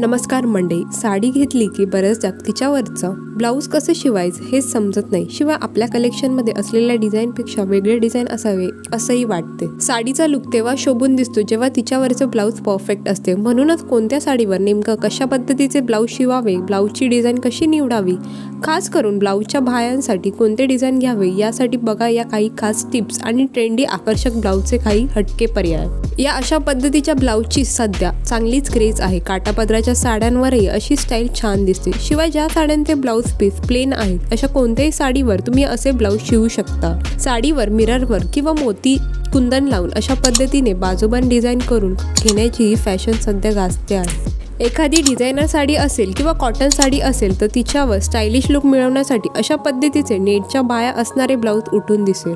नमस्कार मंडळी, साडी घेतली की बऱ्याचदा तिच्यावरचं ब्लाऊज कसं शिवायचं हेच समजत नाही. शिवाय आपल्या कलेक्शनमध्ये असलेल्या डिझाईनपेक्षा वेगळे डिझाईन असावे असंही वाटते. साडीचा लुक तेव्हा शोभून दिसतो जेव्हा तिच्यावरचं ब्लाऊज परफेक्ट असते. म्हणूनच कोणत्या साडीवर नेमकं कशा पद्धतीचे ब्लाऊज शिवावे, ब्लाऊजची डिझाईन कशी निवडावी, खास करून ब्लाऊजच्या बाह्यांसाठी कोणते डिझाईन घ्यावे, यासाठी बघा या काही खास टिप्स आणि ट्रेंडी आकर्षक ब्लाऊजचे काही हटके पर्याय. या अशा पद्धतीच्या ब्लाऊजची सध्या चांगलीच क्रेज आहे. काठापदराच्या साड्यांवरही अशी स्टाईल छान दिसते. शिवाय ज्या साड्यांचे ब्लाऊज पीस प्लेन आहेत अशा कोणत्याही साडीवर तुम्ही असे ब्लाऊज शिवू शकता. साडीवर मिररवर किंवा मोती कुंदन लावून अशा पद्धतीने बाजूबंद डिझाईन करून घेण्याची ही फॅशन सध्या गाजते आहे. एखादी डिझायनर साडी असेल किंवा कॉटन साडी असेल तर तिच्यावर स्टायलिश लुक मिळवण्यासाठी अशा पद्धतीचे नेटच्या बाह्या असणारे ब्लाऊज उठून दिसेल.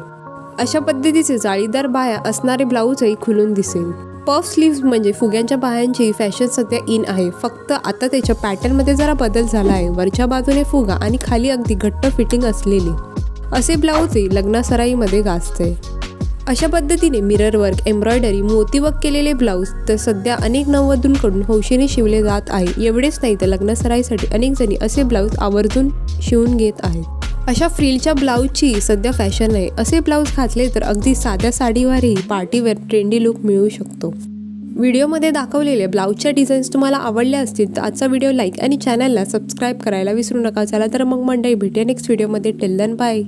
अशा पद्धतीचे जाळीदार बाह्या असणारे ब्लाऊजही खुलून दिसेल. पफ स्लीव्ज म्हणजे फुग्यांच्या बाह्यांची फॅशन सध्या इन आहे. फक्त आता त्याच्या पॅटर्नमध्ये जरा बदल झाला आहे. वरच्या बाजूने फुगा आणि खाली अगदी घट्ट फिटिंग असलेली असे ब्लाऊजही लग्नासराईमध्ये गाजते. अशा पद्धतीने मिरर वर्क, एम्ब्रॉयडरी, मोतीवर्क केलेले ब्लाऊज तर सध्या अनेक नववधूंकडून हौशीने शिवले जात आहे. एवढेच नाही तर लग्नसराईसाठी अनेक जणी असे ब्लाऊज आवर्जून शिवून घेत आहेत. अशा फ्रिलच्या ब्लाऊजची सध्या फॅशन आहे. असे ब्लाऊज घातले तर अगदी साध्या साडीवरही पार्टीवेअर ट्रेंडी लुक मिळू शकतो. व्हिडिओमध्ये दाखवलेले ब्लाऊजच्या डिझाईन्स तुम्हाला आवडल्या असतील तर आजचा व्हिडिओ लाईक आणि चॅनलला सबस्क्राईब करायला विसरू नका. चला तर मग मंडळी, भेटूया नेक्स्ट व्हिडिओमध्ये. Till then bye.